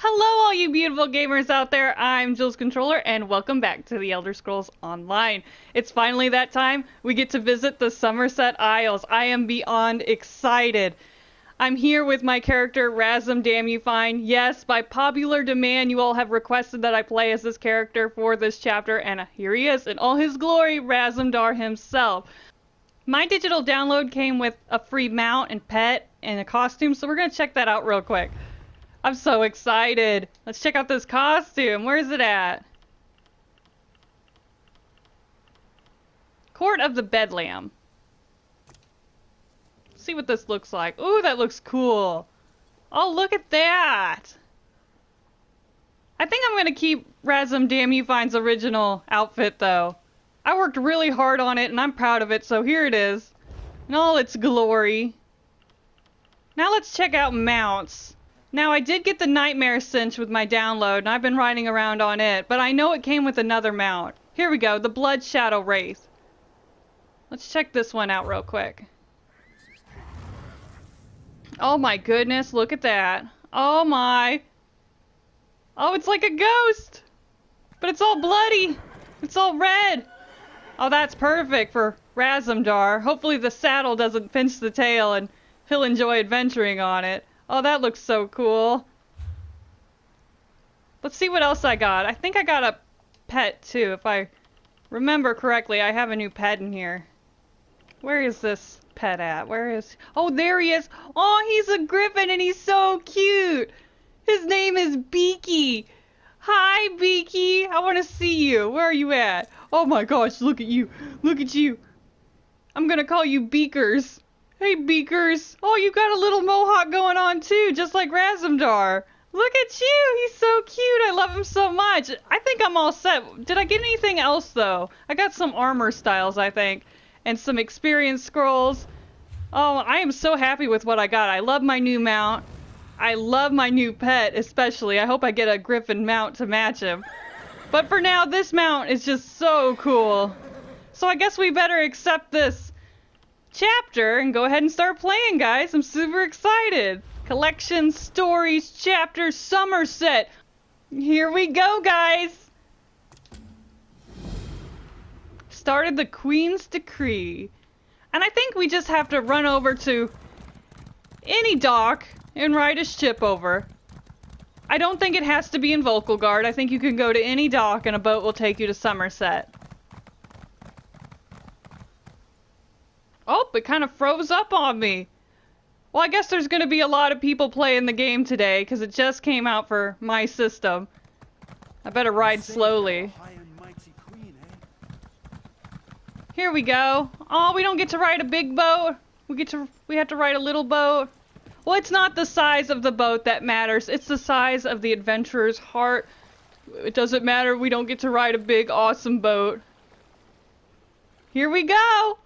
Hello all you beautiful gamers out there, I'm Jules Controller and welcome back to the Elder Scrolls Online. It's finally that time, we get to visit the Summerset Isles. I am beyond excited. I'm here with my character Razum Damn You Fine. Yes, by popular demand you all have requested that I play as this character for this chapter, and here he is in all his glory, Razumdar himself. My digital download came with a free mount and pet and a costume, so we're going to check that out real quick. I'm so excited. Let's check out this costume. Where is it at? Court of the Bedlam. Let's see what this looks like. Ooh, that looks cool. Oh, look at that. I think I'm going to keep Razum Damn You Fine's original outfit, though. I worked really hard on it, and I'm proud of it, so here it is. In all its glory. Now let's check out mounts. Now, I did get the Nightmare Cinch with my download, and I've been riding around on it, but I know it came with another mount. Here we go, the Blood Shadow Wraith. Let's check this one out real quick. Oh my goodness, look at that. Oh my. Oh, it's like a ghost! But it's all bloody! It's all red! Oh, that's perfect for Razumdar. Hopefully the saddle doesn't pinch the tail and he'll enjoy adventuring on it. Oh, that looks so cool. Let's see what else I got. I think I got a pet too. If I remember correctly, I have a new pet in here. Where is this pet at? Where is... Oh, there he is. Oh, he's a griffin and he's so cute. His name is Beaky. Hi, Beaky. I want to see you. Where are you at? Oh my gosh, look at you. Look at you. I'm gonna call you Beakers. Hey, Beakers. Oh, you got a little mohawk going on too, just like Razumdar. Look at you. He's so cute. I love him so much. I think I'm all set. Did I get anything else, though? I got some armor styles, I think, and some experience scrolls. Oh, I am so happy with what I got. I love my new mount. I love my new pet, especially. I hope I get a griffin mount to match him. But for now, this mount is just so cool. So I guess we better accept this chapter and go ahead and start playing, guys. I'm super excited. Collection, stories, chapter, Summerset. Here we go, guys. Started the Queen's Decree. And I think we just have to run over to any dock and ride a ship over. I don't think it has to be in Volkelgard. I think you can go to any dock and a boat will take you to Summerset. Oh, it kind of froze up on me. Well, I guess there's going to be a lot of people playing the game today because it just came out for my system. I better ride slowly. Here we go. Oh, we don't get to ride a big boat. We have to ride a little boat. Well, it's not the size of the boat that matters. It's the size of the adventurer's heart. It doesn't matter. We don't get to ride a big, awesome boat. Here we go.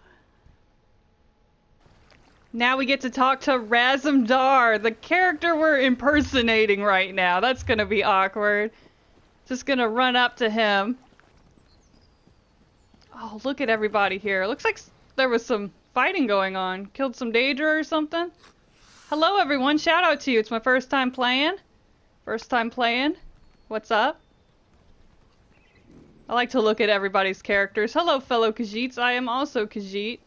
Now we get to talk to Razumdar, the character we're impersonating right now. That's going to be awkward. Just going to run up to him. Oh, look at everybody here. Looks like there was some fighting going on. Killed some Daedra or something. Hello, everyone. Shout out to you. It's my first time playing. First time playing. What's up? I like to look at everybody's characters. Hello, fellow Khajiits. I am also Khajiit.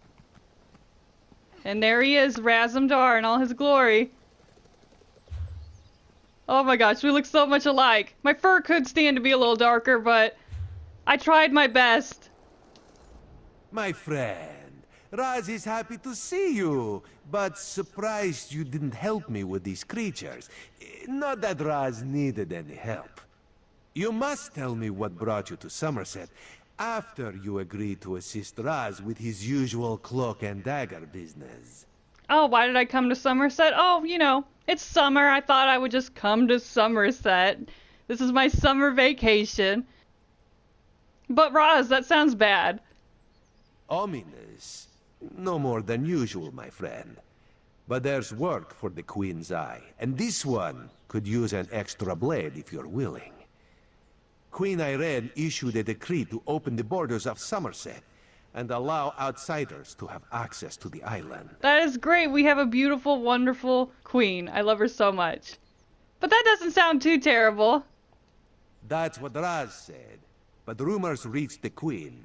And there he is, Razumdar in all his glory. Oh my gosh, we look so much alike. My fur could stand to be a little darker, but I tried my best. My friend, Raz is happy to see you, but surprised you didn't help me with these creatures. Not that Raz needed any help. You must tell me what brought you to Summerset after you agreed to assist Raz with his usual cloak and dagger business. Oh, why did I come to Summerset? Oh, you know, it's summer. I thought I would just come to Summerset. This is my summer vacation. But Raz, that sounds bad. Ominous. No more than usual, my friend. But there's work for the Queen's Eye, and this one could use an extra blade if you're willing. Queen Ayrenn issued a decree to open the borders of Summerset and allow outsiders to have access to the island. That is great. We have a beautiful, wonderful queen. I love her so much. But that doesn't sound too terrible. That's what Raz said. But rumors reached the Queen.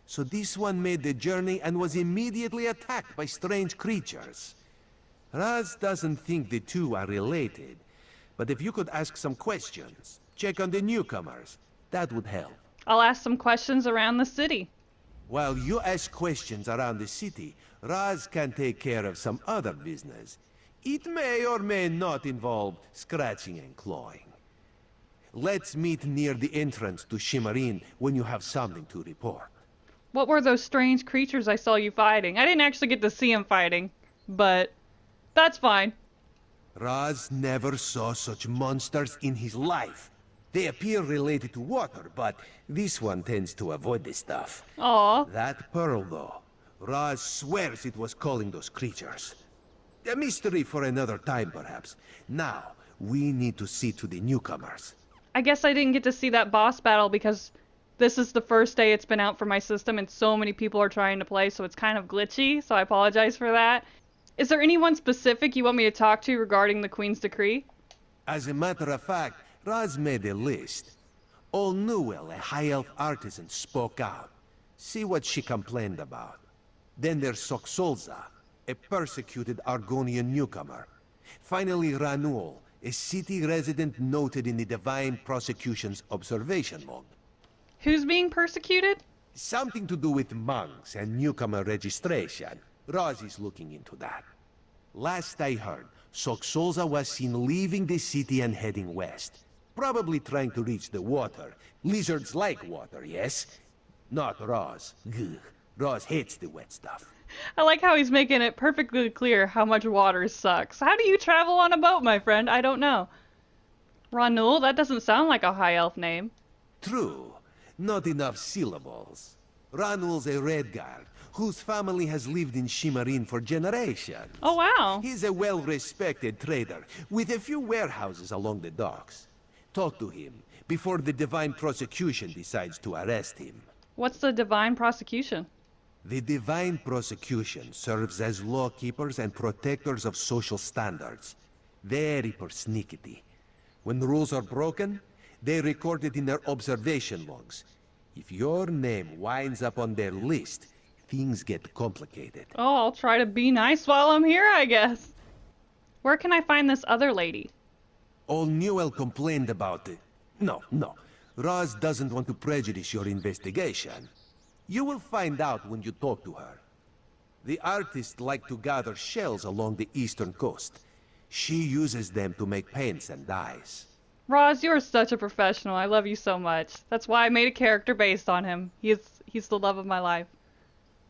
So this one made the journey and was immediately attacked by strange creatures. Raz doesn't think the two are related. But if you could ask some questions, check on the newcomers, that would help. I'll ask some questions around the city. While you ask questions around the city, Raz can take care of some other business. It may or may not involve scratching and clawing. Let's meet near the entrance to Shimmerin when you have something to report. What were those strange creatures I saw you fighting? I didn't actually get to see him fighting, but that's fine. Raz never saw such monsters in his life. They appear related to water, but this one tends to avoid this stuff. Aw. That pearl, though, Raz swears it was calling those creatures. A mystery for another time, perhaps. Now, we need to see to the newcomers. I guess I didn't get to see that boss battle because this is the first day it's been out for my system and so many people are trying to play, so it's kind of glitchy, so I apologize for that. Is there anyone specific you want me to talk to regarding the Queen's decree? As a matter of fact, Raz made a list. Old Newell, a high elf artisan, spoke out. See what she complained about. Then there's Soxolza, a persecuted Argonian newcomer. Finally, Ranul, a city resident noted in the Divine Prosecution's observation log. Who's being persecuted? Something to do with monks and newcomer registration. Raz is looking into that. Last I heard, Soxolza was seen leaving the city and heading west. Probably trying to reach the water. Lizards like water, yes? Not Raz. Ugh. Raz hates the wet stuff. I like how he's making it perfectly clear how much water sucks. How do you travel on a boat, my friend? I don't know. Ranul? That doesn't sound like a high elf name. True. Not enough syllables. Ranul's a Redguard, whose family has lived in Shimmerin for generations. Oh, wow. He's a well-respected trader, with a few warehouses along the docks. Talk to him, before the Divine Prosecution decides to arrest him. What's the Divine Prosecution? The Divine Prosecution serves as lawkeepers and protectors of social standards. Very persnickety. When rules are broken, they record it in their observation logs. If your name winds up on their list, things get complicated. Oh, I'll try to be nice while I'm here, I guess. Where can I find this other lady? Old Newell complained about it. No. Raz doesn't want to prejudice your investigation. You will find out when you talk to her. The artists like to gather shells along the eastern coast. She uses them to make paints and dyes. Roz, you're such a professional. I love you so much. That's why I made a character based on him. He's the love of my life.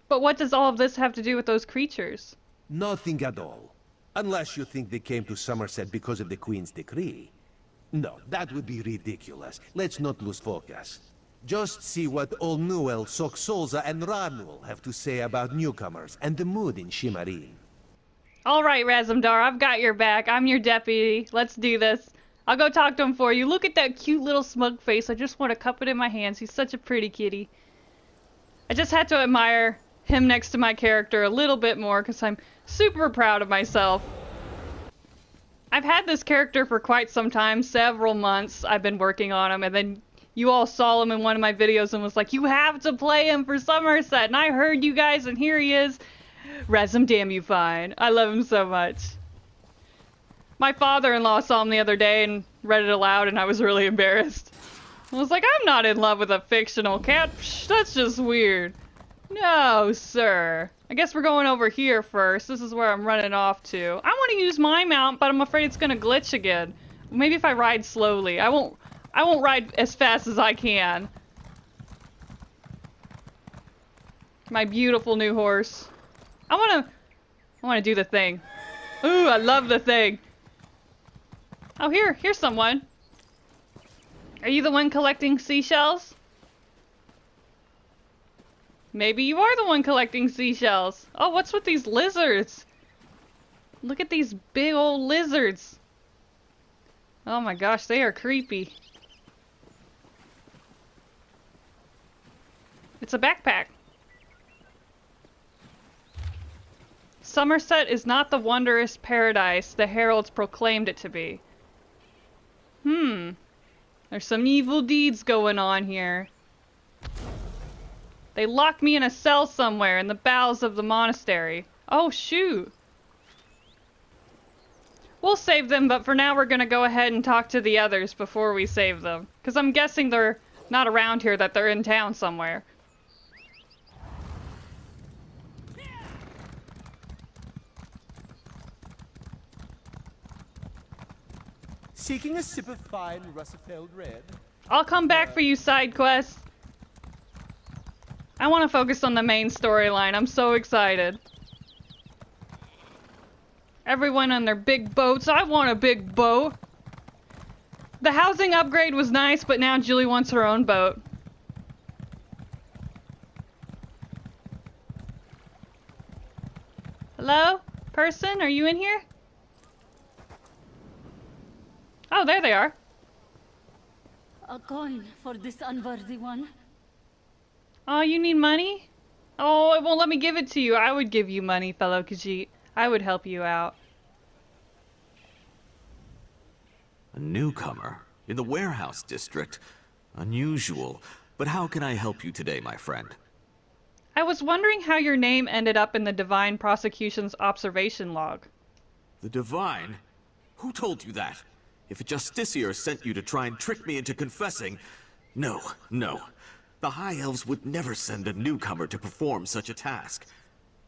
But what does all of this have to do with those creatures? Nothing at all. Unless you think they came to Summerset because of the Queen's decree. No, that would be ridiculous. Let's not lose focus. Just see what old Newell, Soxolza, and Ranul have to say about newcomers and the mood in Shimmerin. All right, Razumdar, I've got your back. I'm your deputy. Let's do this. I'll go talk to him for you. Look at that cute little smug face. I just want to cup it in my hands. He's such a pretty kitty. I just had to admire him next to my character a little bit more because I'm super proud of myself. I've had this character for quite some time, several months I've been working on him, and then you all saw him in one of my videos and was like, you have to play him for Summerset, and I heard you guys, and here he is. Razum, damn you fine. I love him so much. My father-in-law saw him the other day and read it aloud, and I was really embarrassed. I was like, I'm not in love with a fictional cat. Psh, that's just weird. No, sir. I guess we're going over here first. This is where I'm running off to. I want to use my mount, but I'm afraid it's going to glitch again. Maybe if I ride slowly. I won't ride as fast as I can. My beautiful new horse. I want to do the thing. Ooh, I love the thing. Oh, here's someone. Are you the one collecting seashells? Maybe you are the one collecting seashells. Oh, what's with these lizards? Look at these big old lizards. Oh my gosh, they are creepy. It's a backpack. Summerset is not the wondrous paradise the heralds proclaimed it to be. There's some evil deeds going on here. They locked me in a cell somewhere in the bowels of the monastery. Oh, shoot. We'll save them, but for now we're gonna go ahead and talk to the others before we save them. Because I'm guessing they're not around here, that they're in town somewhere. Seeking a sip of fine Russifeld red? I'll come back for you, side quests. I want to focus on the main storyline. I'm so excited. Everyone on their big boats. I want a big boat. The housing upgrade was nice, but now Julie wants her own boat. Hello? Person? Are you in here? Oh, there they are. A coin for this unworthy one. Oh, you need money? Oh, it won't let me give it to you. I would give you money, fellow Khajiit. I would help you out. A newcomer? In the warehouse district? Unusual. But how can I help you today, my friend? I was wondering how your name ended up in the Divine Prosecution's observation log. The Divine? Who told you that? If a justiciar sent you to try and trick me into confessing... No, no. The High Elves would never send a newcomer to perform such a task.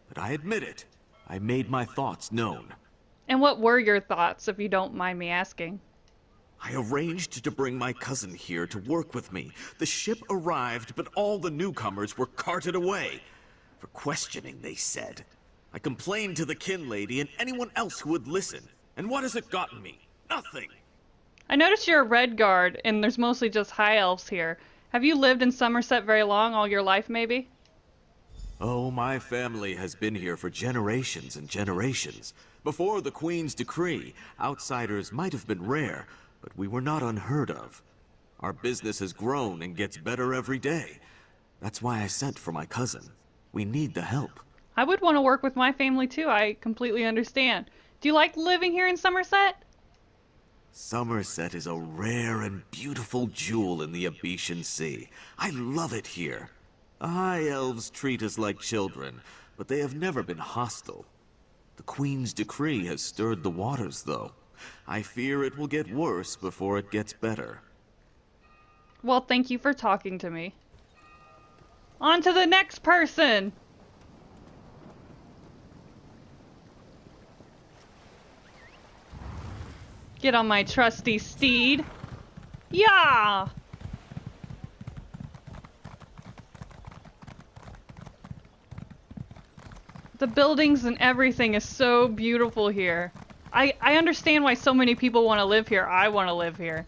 But I admit it. I made my thoughts known. And what were your thoughts, if you don't mind me asking? I arranged to bring my cousin here to work with me. The ship arrived, but all the newcomers were carted away. For questioning, they said. I complained to the kin lady and anyone else who would listen. And what has it gotten me? Nothing. I noticed you're a red guard, and there's mostly just high elves here. Have you lived in Summerset very long, all your life maybe? Oh, my family has been here for generations and generations. Before the Queen's decree, outsiders might have been rare, but we were not unheard of. Our business has grown and gets better every day. That's why I sent for my cousin. We need the help. I would want to work with my family too, I completely understand. Do you like living here in Summerset? Summerset is a rare and beautiful jewel in the Abetian Sea. I love it here. The High Elves treat us like children, but they have never been hostile. The Queen's decree has stirred the waters, though. I fear it will get worse before it gets better. Well, thank you for talking to me. On to the next person! Get on my trusty steed. Yeah! The buildings and everything is so beautiful here. I understand why so many people want to live here. I want to live here.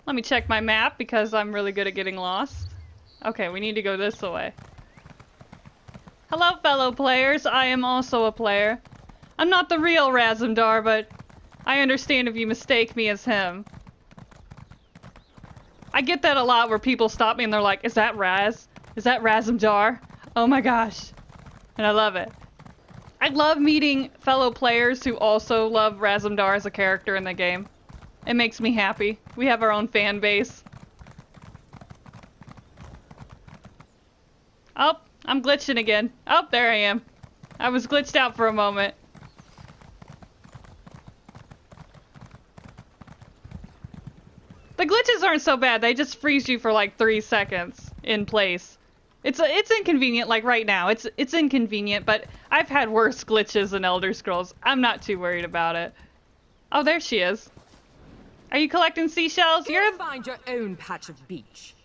Let me check my map because I'm really good at getting lost. Okay, we need to go this way. Hello, fellow players. I am also a player. I'm not the real Razumdar, but I understand if you mistake me as him. I get that a lot where people stop me and they're like, is that Raz? Is that Razumdar? Oh my gosh. And I love it. I love meeting fellow players who also love Razumdar as a character in the game. It makes me happy. We have our own fan base. Oh, I'm glitching again. Oh, there I am. I was glitched out for a moment. The glitches aren't so bad. They just freeze you for like 3 seconds in place. It's inconvenient, like right now. It's inconvenient, but I've had worse glitches in Elder Scrolls. I'm not too worried about it. Oh, there she is. Are you collecting seashells? You'll find your own patch of beach.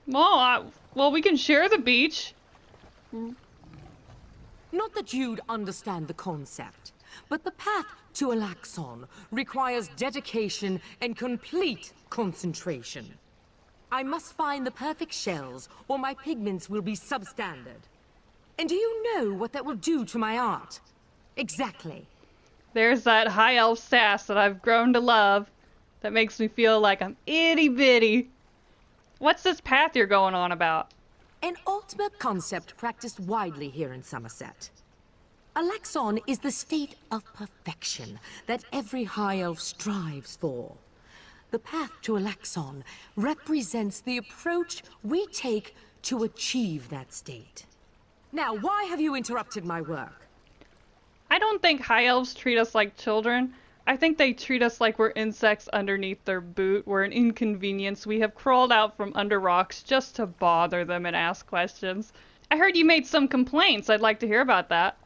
Well, we can share the beach. Not that you'd understand the concept, but the path to Alaxon requires dedication and complete concentration. I must find the perfect shells, or my pigments will be substandard. And do you know what that will do to my art? Exactly. There's that high elf sass that I've grown to love. That makes me feel like I'm itty bitty. What's this path you're going on about? An ultimate concept practiced widely here in Summerset. Alaxon is the state of perfection that every High Elf strives for. The path to Alaxon represents the approach we take to achieve that state. Now, why have you interrupted my work? I don't think high elves treat us like children. I think they treat us like we're insects underneath their boot. We're an inconvenience. We have crawled out from under rocks just to bother them and ask questions. I heard you made some complaints. I'd like to hear about that.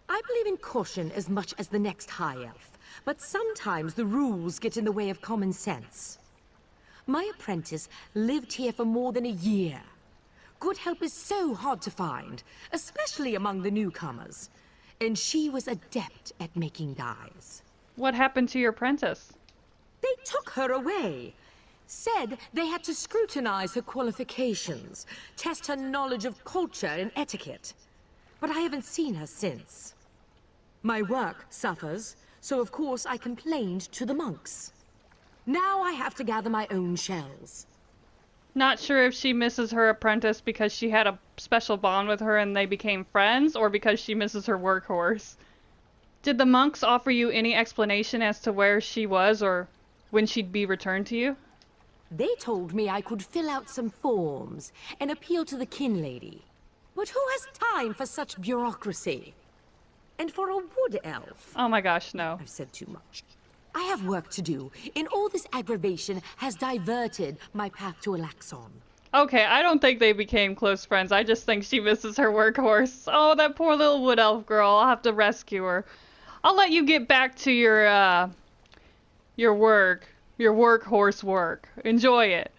I believe in caution as much as the next High Elf, but sometimes the rules get in the way of common sense. My apprentice lived here for more than a year. Good help is so hard to find, especially among the newcomers. And she was adept at making dyes. What happened to your apprentice? They took her away. Said they had to scrutinize her qualifications, test her knowledge of culture and etiquette. But I haven't seen her since. My work suffers, so of course I complained to the monks. Now I have to gather my own shells. Not sure if she misses her apprentice because she had a special bond with her and they became friends, or because she misses her workhorse. Did the monks offer you any explanation as to where she was or when she'd be returned to you? They told me I could fill out some forms and appeal to the kin lady. But who has time for such bureaucracy? And for a wood elf? Oh my gosh, no. I've said too much. I have work to do, and all this aggravation has diverted my path to Alaxon. Okay, I don't think they became close friends. I just think she misses her workhorse. Oh, that poor little wood elf girl. I'll have to rescue her. I'll let you get back to your workhorse work. Enjoy it.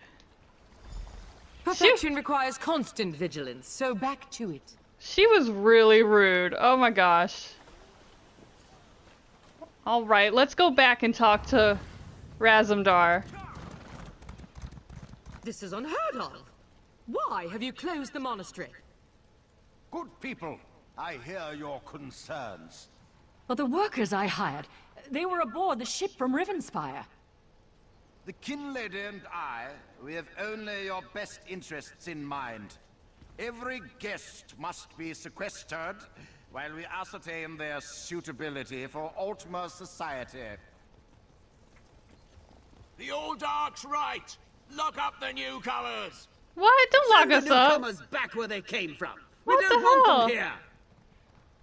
Perfection requires constant vigilance, so back to it. She was really rude. Oh my gosh. Alright, let's go back and talk to Razumdar. This is unheard of. Why have you closed the monastery? Good people, I hear your concerns. But the workers I hired, they were aboard the ship from Rivenspire. The kin lady and I, we have only your best interests in mind. Every guest must be sequestered while we ascertain their suitability for Ultima society. The old Dark's right. Lock up the newcomers. What? Don't lock us Send the up. newcomers back where they came from. What We don't the want hell? them here.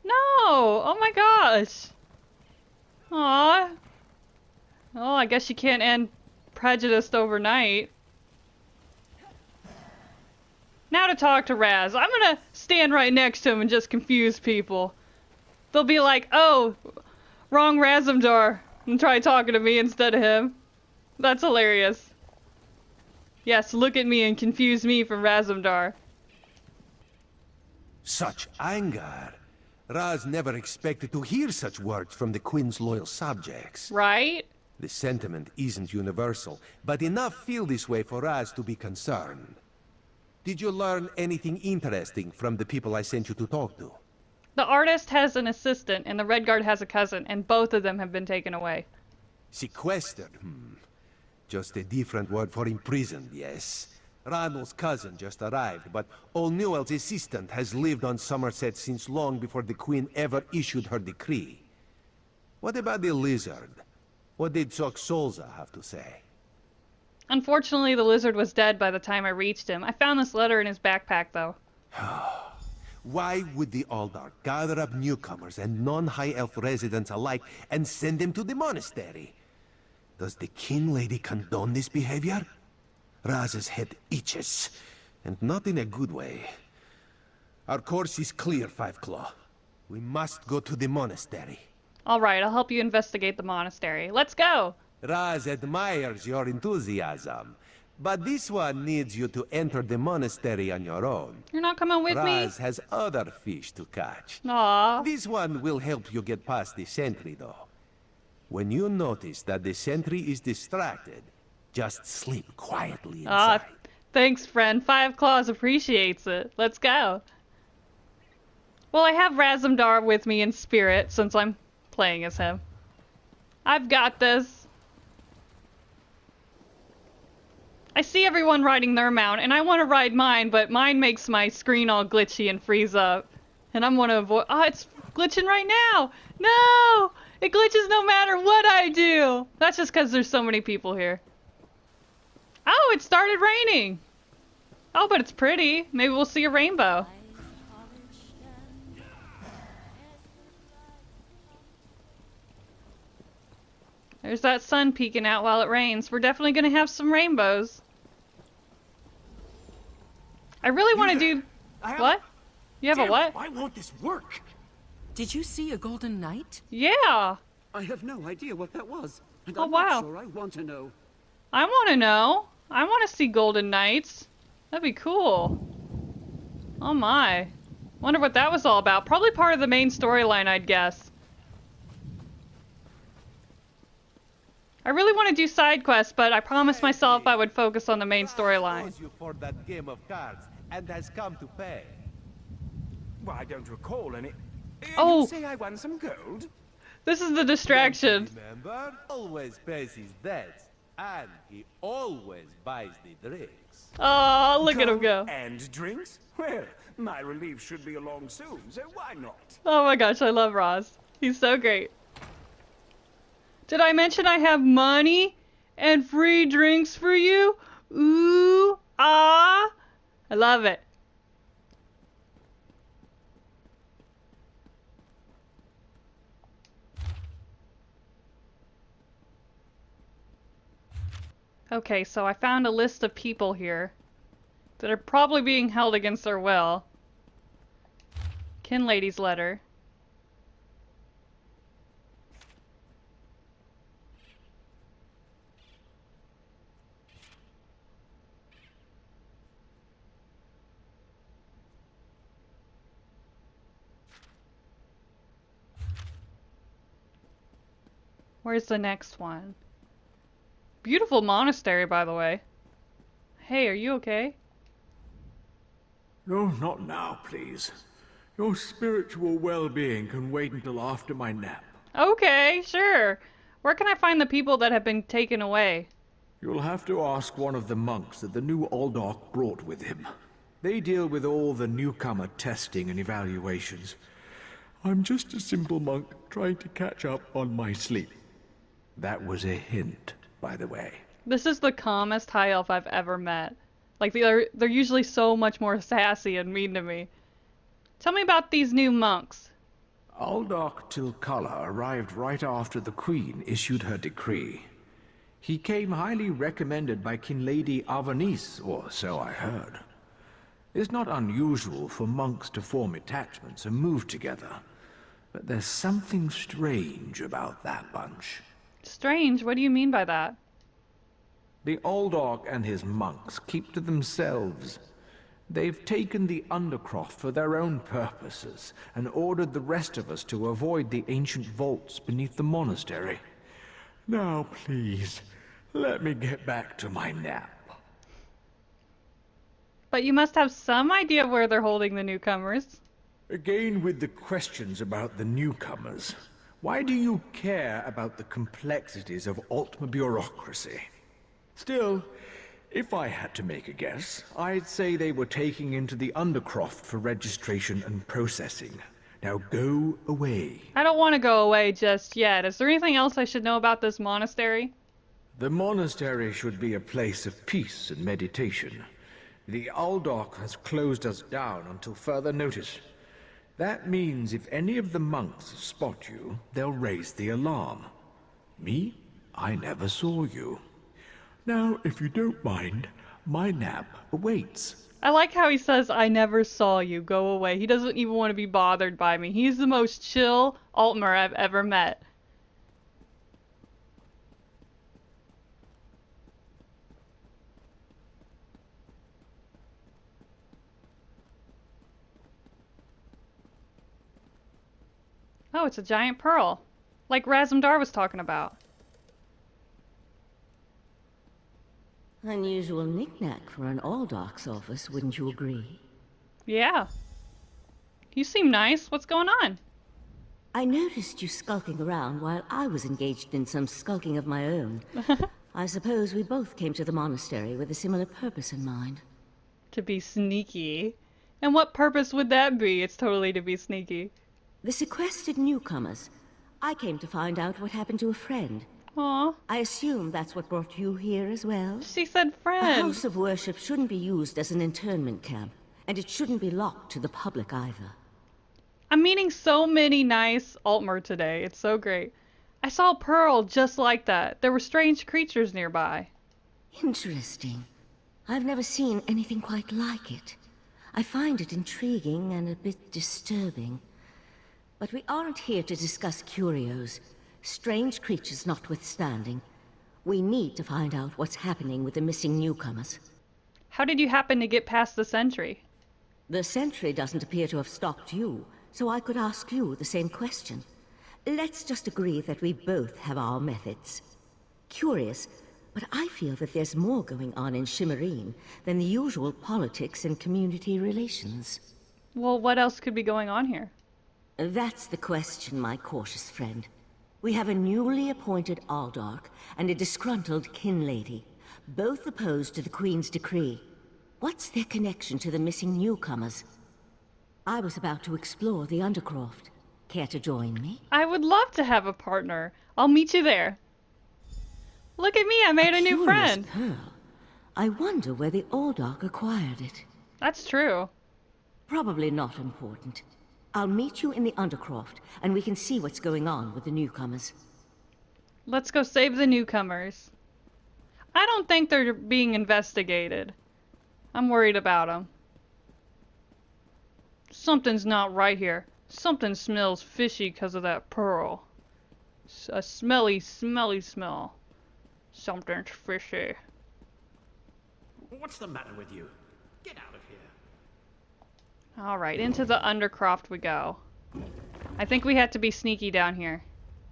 No! Oh my gosh. Aw. Oh, I guess you can't end prejudiced overnight. Now to talk to Raz. I'm gonna stand right next to him and just confuse people. They'll be like, oh, wrong Razumdar, and try talking to me instead of him. That's hilarious. Yes, look at me and confuse me from Razumdar. Such anger. Raz never expected to hear such words from the Queen's loyal subjects. Right? The sentiment isn't universal, but enough feel this way for Raz to be concerned. Did you learn anything interesting from the people I sent you to talk to? The artist has an assistant, and the Red Guard has a cousin, and both of them have been taken away. Sequestered? Just a different word for imprisoned, yes. Ranul's cousin just arrived, but old Newell's assistant has lived on Summerset since long before the Queen ever issued her decree. What about the lizard? What did Solza have to say? Unfortunately, the lizard was dead by the time I reached him. I found this letter in his backpack, though. Why would the Aldar gather up newcomers and non-High Elf residents alike and send them to the monastery? Does the King Lady condone this behavior? Raz's head itches, and not in a good way. Our course is clear, Five Claw. We must go to the monastery. Alright, I'll help you investigate the monastery. Let's go! Raz admires your enthusiasm, but this one needs you to enter the monastery on your own. You're not coming with me? Raz has other fish to catch. Aw. This one will help you get past the sentry, though. When you notice that the sentry is distracted, just sleep quietly inside. Thanks, friend. Five Claws appreciates it. Let's go. Well, I have Razumdar with me in spirit, since I'm playing as him. I've got this. I see everyone riding their mount, and I want to ride mine, but mine makes my screen all glitchy and freeze up. And I'm gonna avoid. Oh, it's glitching right now! No! It glitches no matter what I do! That's just because there's so many people here. Oh, it started raining! Oh, but it's pretty. Maybe we'll see a rainbow. There's that sun peeking out while it rains. We're definitely gonna have some rainbows. I really want to do... What? You have a what? Why won't this work? Did you see a golden knight? Yeah! I have no idea what that was. And Oh, I'm wow. not sure I want to know. I want to know. I want to see golden knights. That'd be cool. Oh my. Wonder what that was all about. Probably part of the main storyline, I'd guess. I really want to do side quests, but I promised myself I would focus on the main storyline. Owes you for that game of cards and has come to pay. Well, I don't recall any. Oh. You say I won some gold? This is the distraction. Remember? Always pays his debts, and he always buys the drinks. Oh, look at him Gold go. And drinks? Well, my relief should be along soon, so why not? Oh my gosh, I love Roz. He's so great. Did I mention I have money and free drinks for you? Ooh, ah. I love it. Okay, so I found a list of people here that are probably being held against their will. Kinlady's letter. Where's the next one? Beautiful monastery, by the way. Hey, are you okay? Oh, not now, please. Your spiritual well-being can wait until after my nap. Okay, sure. Where can I find the people that have been taken away? You'll have to ask one of the monks that the new Aldork brought with him. They deal with all the newcomer testing and evaluations. I'm just a simple monk trying to catch up on my sleep. That was a hint, by the way. This is the calmest high elf I've ever met. Like, they're usually so much more sassy and mean to me. Tell me about these new monks. Aldork Tilkala arrived right after the Queen issued her decree. He came highly recommended by Kinlady Avanice, or so I heard. It's not unusual for monks to form attachments and move together, but there's something strange about that bunch. Strange? What do you mean by that? The Aldork and his monks keep to themselves. They've taken the Undercroft for their own purposes and ordered the rest of us to avoid the ancient vaults beneath the monastery. Now, please, let me get back to my nap. But you must have some idea where they're holding the newcomers. Again with the questions about the newcomers. Why do you care about the complexities of Altma bureaucracy? Still, if I had to make a guess, I'd say they were taking into the Undercroft for registration and processing. Now go away. I don't want to go away just yet. Is there anything else I should know about this monastery? The monastery should be a place of peace and meditation. The Aldork has closed us down until further notice. That means if any of the monks spot you, they'll raise the alarm. Me? I never saw you. Now, if you don't mind, my nap awaits. I like how he says, I never saw you, go away. He doesn't even want to be bothered by me. He's the most chill Altmer I've ever met. Oh, it's a giant pearl. Like Razumdar was talking about. Unusual knick-knack for an Aldork's office, wouldn't you agree? Yeah. You seem nice. What's going on? I noticed you skulking around while I was engaged in some skulking of my own. I suppose we both came to the monastery with a similar purpose in mind. To be sneaky. And what purpose would that be? It's totally to be sneaky. The sequestered newcomers. I came to find out what happened to a friend. Aw. I assume that's what brought you here as well? She said A friend. house of worship shouldn't be used as an internment camp, and it shouldn't be locked to the public either. I'm meeting so many nice Altmer today. It's so great. I saw a pearl just like that. There were strange creatures nearby. Interesting. I've never seen anything quite like it. I find it intriguing and a bit disturbing. But we aren't here to discuss curios. Strange creatures notwithstanding. We need to find out what's happening with the missing newcomers. How did you happen to get past the sentry? The sentry doesn't appear to have stopped you, so I could ask you the same question. Let's just agree that we both have our methods. Curious, but I feel that there's more going on in Shimmerine than the usual politics and community relations. Well, what else could be going on here? That's the question, my cautious friend. We have a newly appointed Aldark and a disgruntled kin lady, both opposed to the Queen's decree. What's their connection to the missing newcomers? I was about to explore the Undercroft. Care to join me? I would love to have a partner. I'll meet you there. Look at me, I made a new friend. Pearl. I wonder where the Aldark acquired it. That's true. Probably not important. I'll meet you in the Undercroft, and we can see what's going on with the newcomers. Let's go save the newcomers. I don't think they're being investigated. I'm worried about them. Something's not right here. Something smells fishy because of that pearl. A smelly, smelly smell. Something's fishy. What's the matter with you? Get out of here. Alright, into the Undercroft we go. I think we had to be sneaky down here.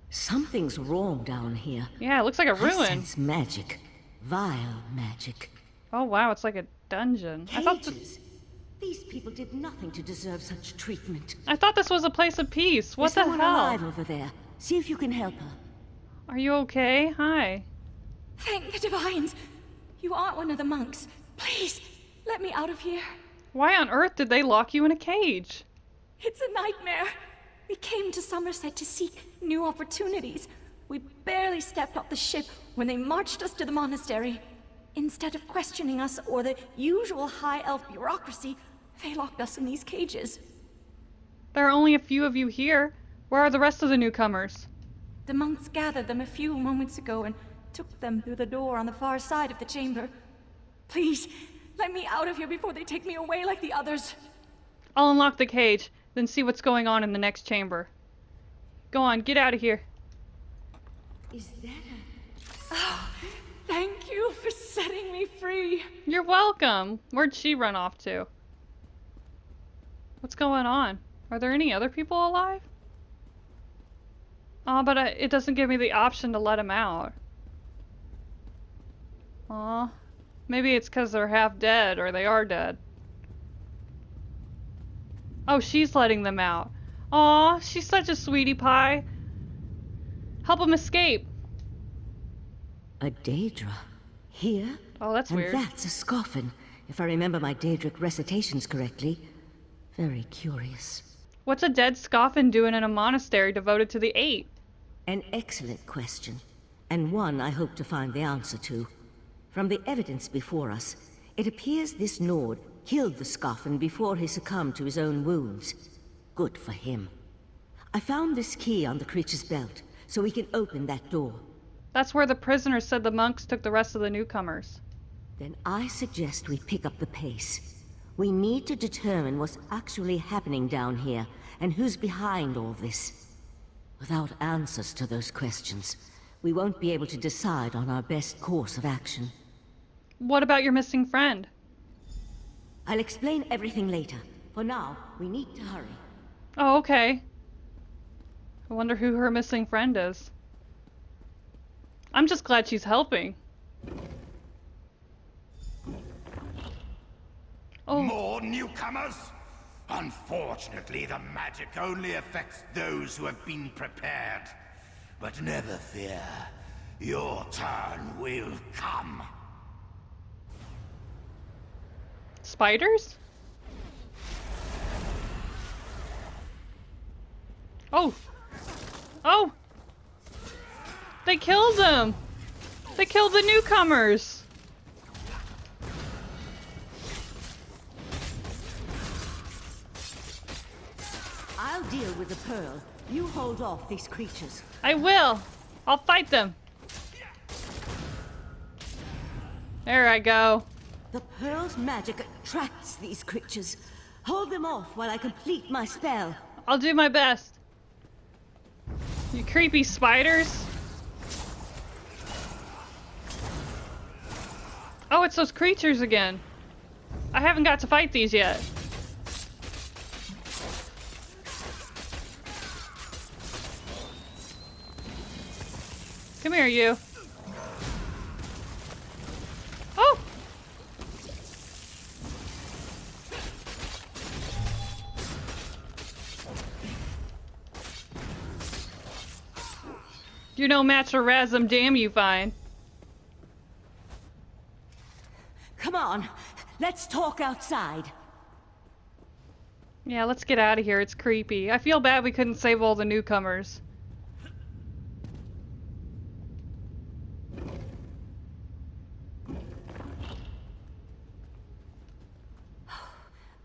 Something's wrong down here. Yeah, it looks like a I ruin. sense magic. Vile magic. Oh wow, it's like a dungeon. Cages. These people did nothing to deserve such treatment. I thought this was a place of peace. What Is the someone hell? alive over there? See if you can help her. Are you okay? Hi. Thank the divines! You aren't one of the monks. Please, let me out of here. Why on earth did they lock you in a cage? It's a nightmare. We came to Summerset to seek new opportunities. We barely stepped off the ship when they marched us to the monastery. Instead of questioning us or the usual high elf bureaucracy, they locked us in these cages. There are only a few of you here. Where are the rest of the newcomers? The monks gathered them a few moments ago and took them through the door on the far side of the chamber. Please, let me out of here before they take me away like the others. I'll unlock the cage, then see what's going on in the next chamber. Go on, get out of here. Is that Oh, thank you for setting me free. You're welcome. Where'd she run off to? What's going on? Are there any other people alive? Oh, but it doesn't give me the option to let them out. Aw. Maybe it's because they're half dead, or they are dead. Oh, she's letting them out. Aw, she's such a sweetie pie. Help them escape. a Daedra? Here? Oh, that's weird. And that's a Scoffin, if I remember my Daedric recitations correctly. Very curious. What's a dead Scoffin doing in a monastery devoted to the Eight? An excellent question, and one I hope to find the answer to. From the evidence before us, it appears this Nord killed the Scoffin before he succumbed to his own wounds. Good for him. I found this key on the creature's belt, so we can open that door. That's where the prisoners said the monks took the rest of the newcomers. Then I suggest we pick up the pace. We need to determine what's actually happening down here, and who's behind all this. Without answers to those questions, we won't be able to decide on our best course of action. What about your missing friend? I'll explain everything later. For now, we need to hurry. Oh, okay. I wonder who her missing friend is. I'm just glad she's helping. Oh. More newcomers? Unfortunately, the magic only affects those who have been prepared. But never fear. Your turn will come. Spiders? Oh! Oh! They killed them! They killed the newcomers! I'll deal with the pearl. You hold off these creatures. I will! I'll fight them! There I go. The pearl's magic attracts these creatures. Hold them off while I complete my spell. I'll do my best. You creepy spiders. Oh, it's those creatures again. I haven't got to fight these yet. Come here, you. Oh! You're no match for Razum, damn you fine. Come on, let's talk outside. Yeah, let's get out of here. It's creepy. I feel bad we couldn't save all the newcomers.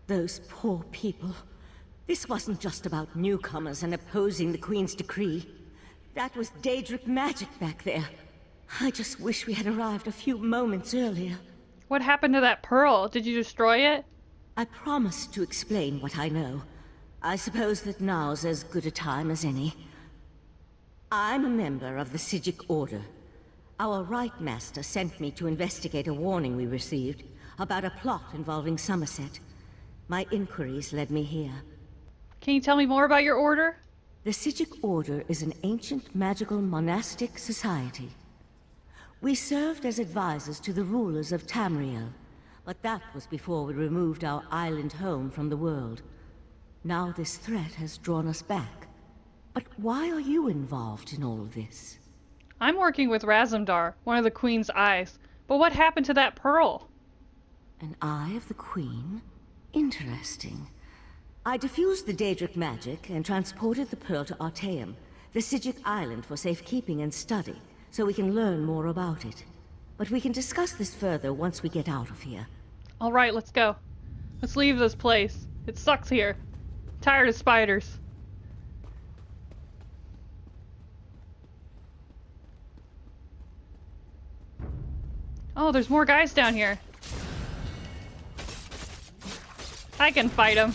Those poor people. This wasn't just about newcomers and opposing the Queen's decree. That was Daedric magic back there. I just wish we had arrived a few moments earlier. What happened to that pearl? Did you destroy it? I promised to explain what I know. I suppose that now's as good a time as any. I'm a member of the Psijic Order. Our Right Master sent me to investigate a warning we received about a plot involving Summerset. My inquiries led me here. Can you tell me more about your order? The Psijic Order is an ancient magical monastic society. We served as advisors to the rulers of Tamriel, but that was before we removed our island home from the world. Now this threat has drawn us back. But why are you involved in all of this? I'm working with Razumdar, one of the Queen's eyes. But what happened to that pearl? An eye of the Queen? Interesting. I diffused the Daedric magic and transported the pearl to Artaeum, the Psijic island for safekeeping and study, so we can learn more about it. But we can discuss this further once we get out of here. Alright, let's go. Let's leave this place. It sucks here. Tired of spiders. Oh, there's more guys down here. I can fight them.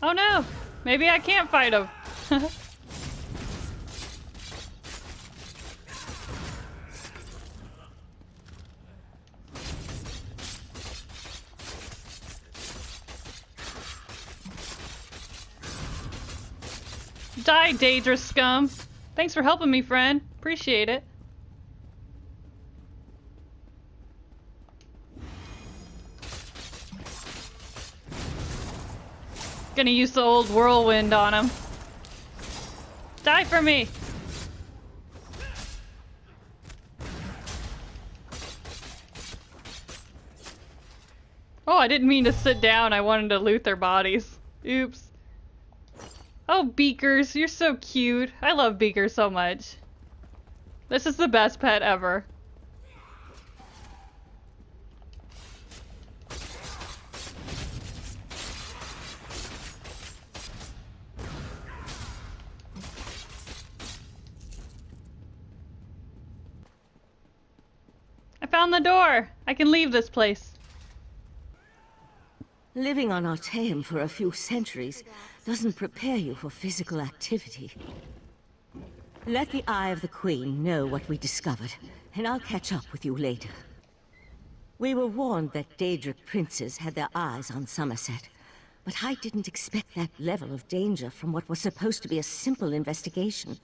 Oh no! Maybe I can't fight them. Die, Daedra scum! Thanks for helping me, friend. Appreciate it. Gonna use the old whirlwind on him. Die for me! Oh, I didn't mean to sit down. I wanted to loot their bodies. Oops. Oh, Beakers, you're so cute. I love Beakers so much. This is the best pet ever. I found the door! I can leave this place. Living on Artaeum for a few centuries doesn't prepare you for physical activity. Let the Eye of the Queen know what we discovered, and I'll catch up with you later. We were warned that Daedric princes had their eyes on Summerset, but I didn't expect that level of danger from what was supposed to be a simple investigation.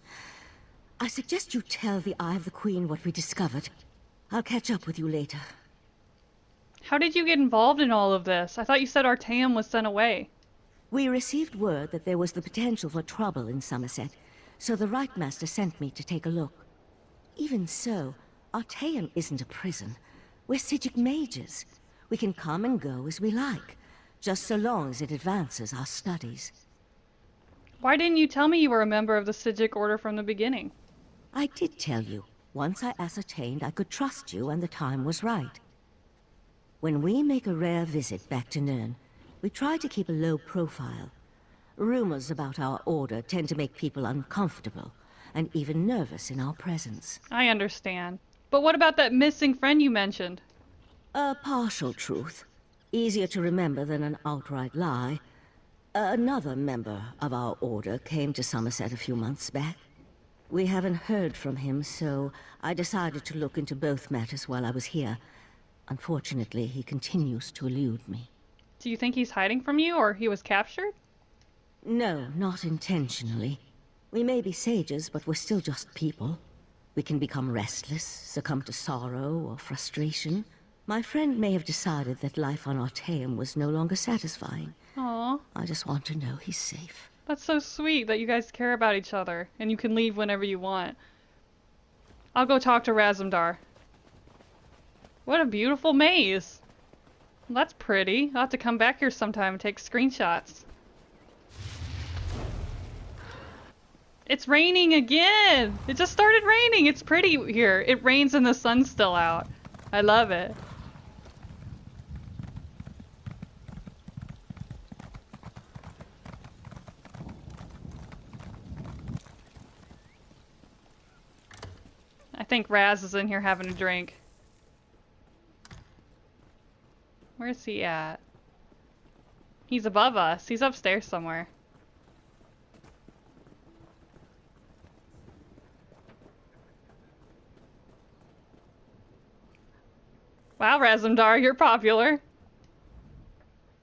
I suggest you tell the Eye of the Queen what we discovered. I'll catch up with you later. How did you get involved in all of this? I thought you said Artaeum was sent away. We received word that there was the potential for trouble in Summerset, so the Right Master sent me to take a look. even so, Ayrenn isn't a prison. We're psijic mages. We can come and go as we like, just so long as it advances our studies. Why didn't you tell me you were a member of the Psijic Order from the beginning? I did tell you, once I ascertained I could trust you and the time was right. When we make a rare visit back to Nern, we try to keep a low profile. Rumors about our order tend to make people uncomfortable, and even nervous in our presence. I understand. But what about that missing friend you mentioned? A partial truth. Easier to remember than an outright lie. Another member of our order came to Summerset a few months back. We haven't heard from him, so I decided to look into both matters while I was here. Unfortunately, he continues to elude me. Do you think he's hiding from you, or he was captured? No, not intentionally. We may be sages, but we're still just people. We can become restless, succumb to sorrow or frustration. My friend may have decided that life on Ayrenn was no longer satisfying. Aww. I just want to know he's safe. That's so sweet that you guys care about each other, and you can leave whenever you want. I'll go talk to Razumdar. What a beautiful maze! Well, that's pretty. I'll have to come back here sometime and take screenshots. It's raining again! It just started raining! It's pretty here. It rains and the sun's still out. I love it. I think Raz is in here having a drink. Where's he at? He's above us. He's upstairs somewhere. Wow, Razumdar, you're popular.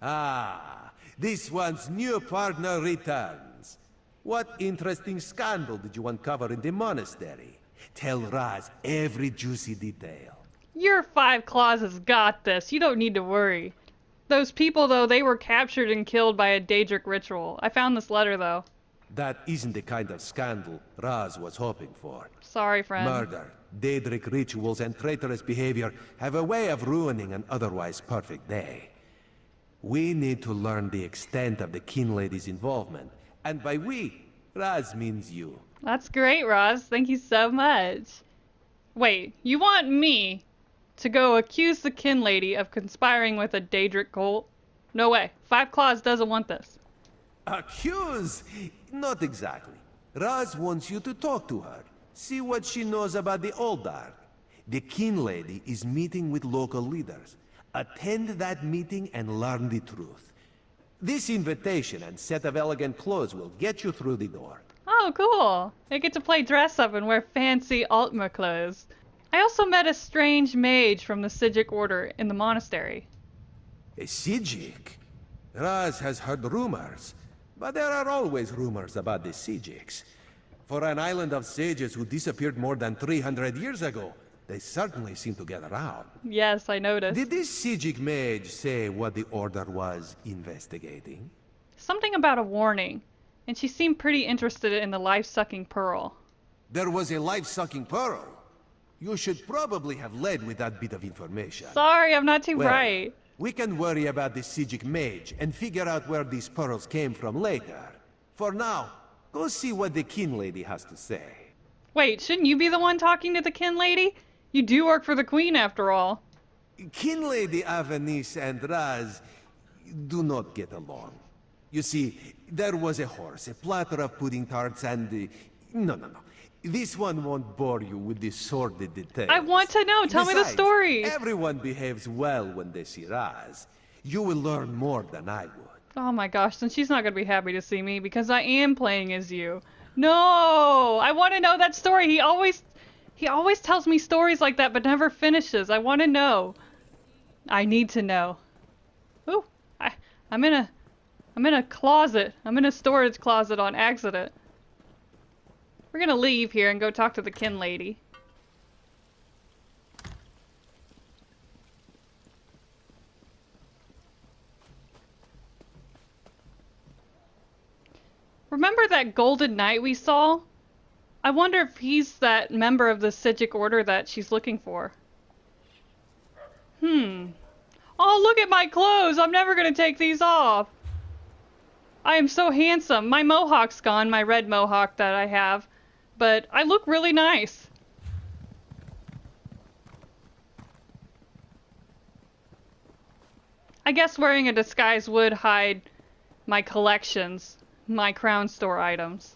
Ah, this one's new partner returns. What interesting scandal did you uncover in the monastery? Tell Raz every juicy detail. Your 5 Claws has got this. You don't need to worry. Those people, though, they were captured and killed by a Daedric ritual. I found this letter, though. That isn't the kind of scandal Raz was hoping for. Sorry, friend. Murder, Daedric rituals, and traitorous behavior have a way of ruining an otherwise perfect day. We need to learn the extent of the Kin Lady's involvement. And by we, Raz means you. That's great, Roz. Thank you so much. Wait, you want me to go accuse the Kin Lady of conspiring with a Daedric cult? No way. 5 Claws doesn't want this. Accuse? Not exactly. Raz wants you to talk to her. See what she knows about the Aldar. The Kin Lady is meeting with local leaders. Attend that meeting and learn the truth. This invitation and set of elegant clothes will get you through the door. Oh, cool. I get to play dress up and wear fancy Altmer clothes. I also met a strange mage from the Psijic Order in the monastery. A Psijic? Raz has heard rumors, but there are always rumors about the Psijics. For an island of sages who disappeared more than 300 years ago, they certainly seem to get around. Yes, I noticed. Did this Psijic mage say what the Order was investigating? Something about a warning, and she seemed pretty interested in the life-sucking pearl. There was a life-sucking pearl. You should probably have led with that bit of information. Sorry, I'm not too Well, bright. we can worry about the Psijic mage and figure out where these pearls came from later. For now, go see what the Kin Lady has to say. Wait, shouldn't you be the one talking to the Kin Lady? You do work for the Queen, after all. Kin Lady Avanice and Raz do not get along. You see, there was a horse, a platter of pudding tarts, and... No. This one won't bore you with the sordid details. I want to know. Tell me the Besides, story. Everyone behaves well when they see Raz. You will learn more than I would. Oh my gosh, then she's not going to be happy to see me because I am playing as you. No! I want to know that story. He always tells me stories like that but never finishes. I want to know. I need to know. Ooh, I'm in a closet. I'm in a storage closet on accident. We're gonna leave here and go talk to the Kin Lady. Remember that golden night we saw? I wonder if he's that member of the psijic order that she's looking for. Oh, look at my clothes! I'm never gonna take these off! I am so handsome. My mohawk's gone, my red mohawk that I have. But I look really nice. I guess wearing a disguise would hide my collections, my crown store items.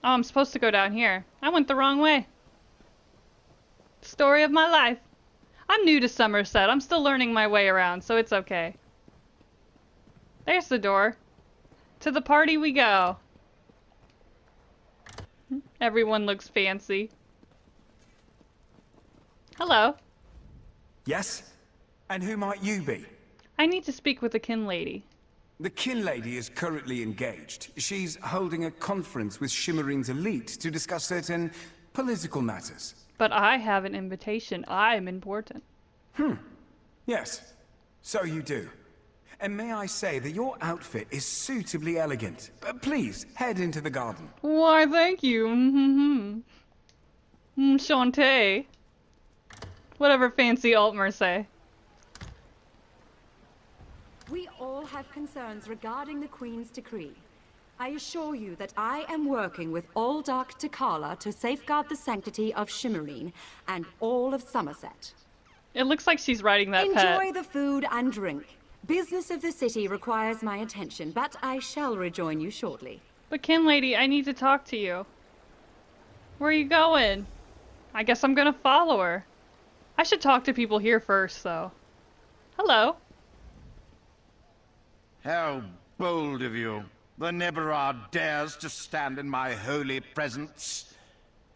Oh, I'm supposed to go down here. I went the wrong way. Story of my life. I'm new to Summerset. I'm still learning my way around, so it's okay. There's the door. To the party we go. Everyone looks fancy. Hello. Yes? And who might you be? I need to speak with the kin lady. The kin lady is currently engaged. She's holding a conference with Shimmerine's elite to discuss certain political matters. But I have an invitation. I'm important. Yes, so you do. And may I say that your outfit is suitably elegant. Please, head into the garden. Why, thank you. Shantae. Whatever fancy Altmer say. We all have concerns regarding the Queen's decree. I assure you that I am working with all Dark Takala to safeguard the sanctity of Shimmerine and all of Summerset. It looks like she's riding that Enjoy pet. the food and drink. Business of the city requires my attention, but I shall rejoin you shortly. But kin lady, I need to talk to you. Where are you going? I guess I'm gonna follow her. I should talk to people here first, though. Hello. How bold of you. The Neberah dares to stand in my holy presence.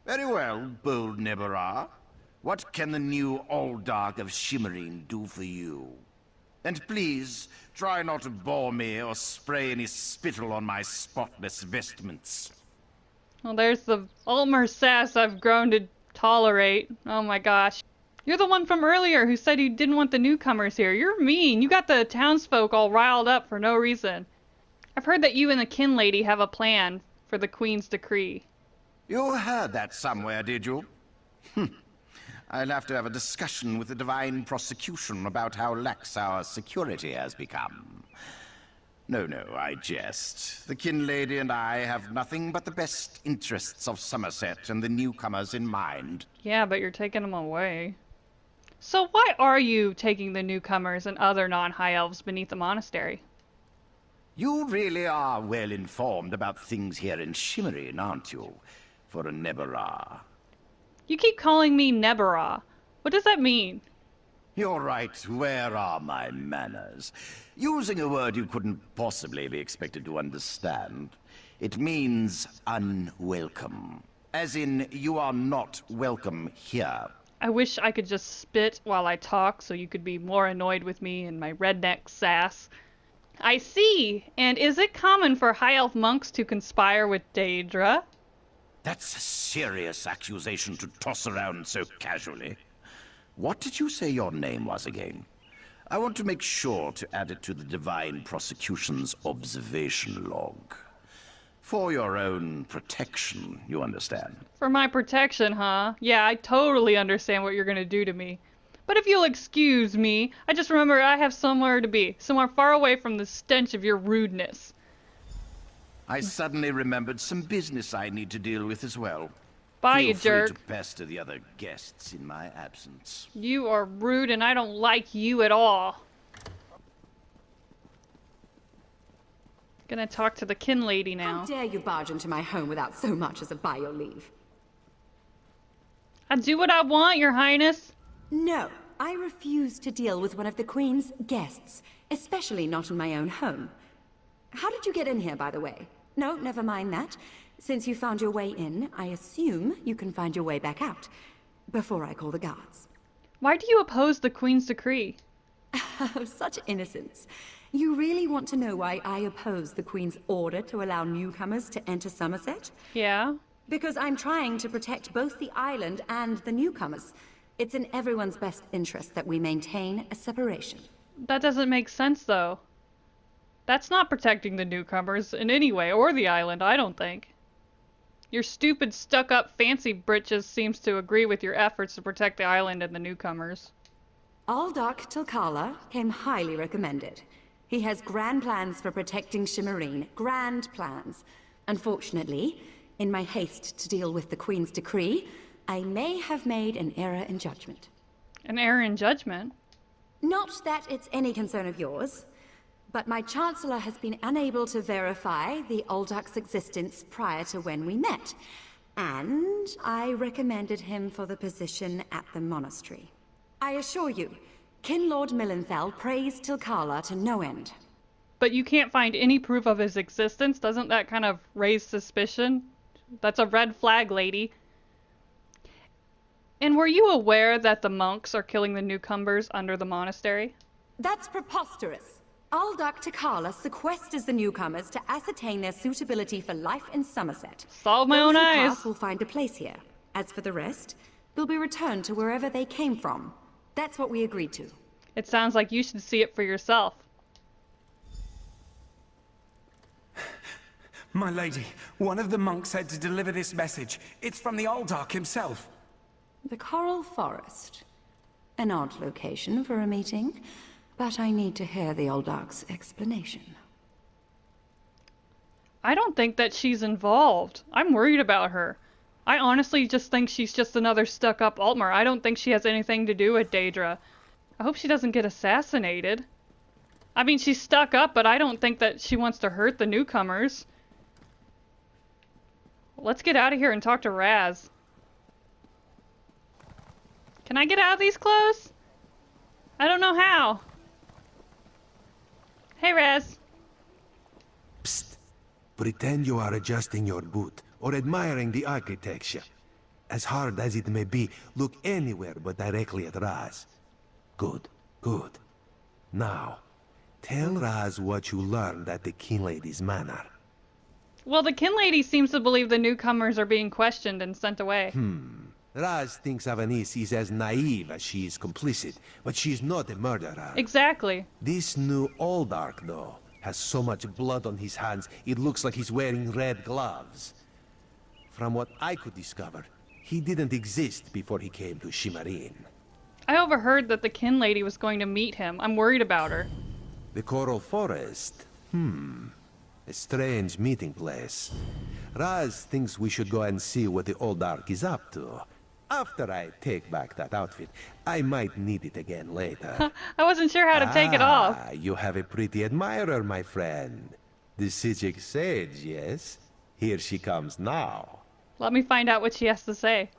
Very well, bold Neberah. What can the new Alldark of Shimmerine do for you? And please, try not to bore me or spray any spittle on my spotless vestments. Well, there's the Altmer sass I've grown to tolerate. Oh my gosh. You're the one from earlier who said you didn't want the newcomers here. You're mean. You got the townsfolk all riled up for no reason. I've heard that you and the kin lady have a plan for the Queen's decree. You heard that somewhere, did you? I'll have to have a discussion with the Divine Prosecution about how lax our security has become. No, I jest. The kin lady and I have nothing but the best interests of Summerset and the newcomers in mind. Yeah, but you're taking them away. So why are you taking the newcomers and other non-high elves beneath the monastery? You really are well informed about things here in Shimmerine, aren't you? For a Neberah. You keep calling me Neberah. What does that mean? You're right. Where are my manners? Using a word you couldn't possibly be expected to understand. It means unwelcome. As in, you are not welcome here. I wish I could just spit while I talk so you could be more annoyed with me and my redneck sass. I see! And is it common for high elf monks to conspire with Daedra? That's a serious accusation to toss around so casually. What did you say your name was again? I want to make sure to add it to the Divine Prosecution's observation log. For your own protection, you understand. For my protection, huh? Yeah, I totally understand what you're gonna do to me. But if you'll excuse me, I just remember I have somewhere to be. Somewhere far away from the stench of your rudeness. I suddenly remembered some business I need to deal with as well. Bye, Feel you free jerk. to pester the other guests in my absence. You are rude and I don't like you at all. Gonna talk to the kin lady now. How dare you barge into my home without so much as a by your leave? I do what I want, your highness. No, I refuse to deal with one of the Queen's guests, especially not in my own home. How did you get in here, by the way? No, never mind that. Since you found your way in, I assume you can find your way back out, before I call the guards. Why do you oppose the Queen's decree? Oh, such innocence. You really want to know why I oppose the Queen's order to allow newcomers to enter Summerset? Yeah? Because I'm trying to protect both the island and the newcomers. It's in everyone's best interest that we maintain a separation. That doesn't make sense, though. That's not protecting the newcomers in any way, or the island, I don't think. Your stupid, stuck-up fancy britches seems to agree with your efforts to protect the island and the newcomers. Aldark Tilkala came highly recommended. He has grand plans for protecting Shimmerine. Grand plans. Unfortunately, in my haste to deal with the Queen's decree, I may have made an error in judgment. An error in judgment? Not that it's any concern of yours, but my Chancellor has been unable to verify the Aldark's existence prior to when we met, and I recommended him for the position at the monastery. I assure you, Kin Lord Millenthal praised Tilkala to no end. But you can't find any proof of his existence? Doesn't that kind of raise suspicion? That's a red flag, lady. And were you aware that the monks are killing the newcomers under the monastery? That's preposterous. Aldark Tilkala sequesters the newcomers to ascertain their suitability for life in Summerset. Saw with my own eyes. Those who pass will find a place here. As for the rest, they'll be returned to wherever they came from. That's what we agreed to. It sounds like you should see it for yourself. My lady, one of the monks said to deliver this message. It's from the Aldark himself. The Coral Forest. An odd location for a meeting, but I need to hear the Aldark's explanation. I don't think that she's involved. I'm worried about her. I honestly just think she's just another stuck-up Altmer. I don't think she has anything to do with Daedra. I hope she doesn't get assassinated. I mean, she's stuck up, but I don't think that she wants to hurt the newcomers. Let's get out of here and talk to Raz. Can I get out of these clothes? I don't know how. Hey, Raz. Psst. Pretend you are adjusting your boot or admiring the architecture. As hard as it may be, look anywhere but directly at Raz. Good, good. Now, tell Raz what you learned at the King Lady's manor. Well, the Kin Lady seems to believe the newcomers are being questioned and sent away. Raz thinks Avanice is as naive as she is complicit, but she's not a murderer. Exactly. This new Aldark, though, has so much blood on his hands, it looks like he's wearing red gloves. From what I could discover, he didn't exist before he came to Shimmerine. I overheard that the Kin Lady was going to meet him. I'm worried about her. The Coral Forest? A strange meeting place. Raz thinks we should go and see what the Aldark is up to. After I take back that outfit, I might need it again later. I wasn't sure how to take it off. You have a pretty admirer, my friend. The psijic sage, yes? Here she comes now. Let me find out what she has to say.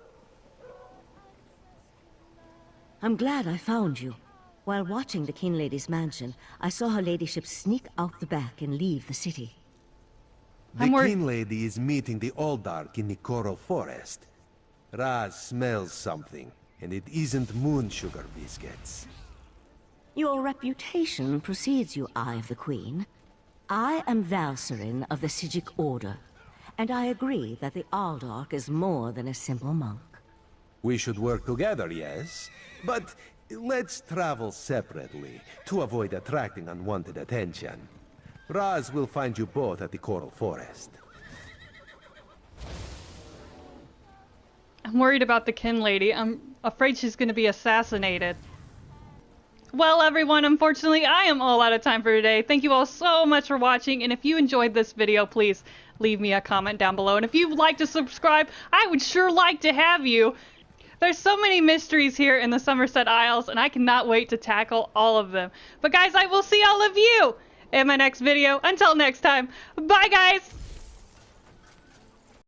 I'm glad I found you. While watching the King Lady's mansion, I saw her ladyship sneak out the back and leave the city. The King Lady is meeting the Aldark in the Coral Forest. Raz smells something, and it isn't moon sugar biscuits. Your reputation precedes you, Eye of the Queen. I am Valcerin of the Psijic Order, and I agree that the Aldark is more than a simple monk. We should work together, yes? But let's travel separately, to avoid attracting unwanted attention. Raz will find you both at the Coral Forest. I'm worried about the Kin Lady. I'm afraid she's going to be assassinated. Well, everyone, unfortunately, I am all out of time for today. Thank you all so much for watching, and if you enjoyed this video, please leave me a comment down below. And if you'd like to subscribe, I would sure like to have you. There's so many mysteries here in the Summerset Isles, and I cannot wait to tackle all of them. But guys, I will see all of you in my next video. Until next time, bye guys!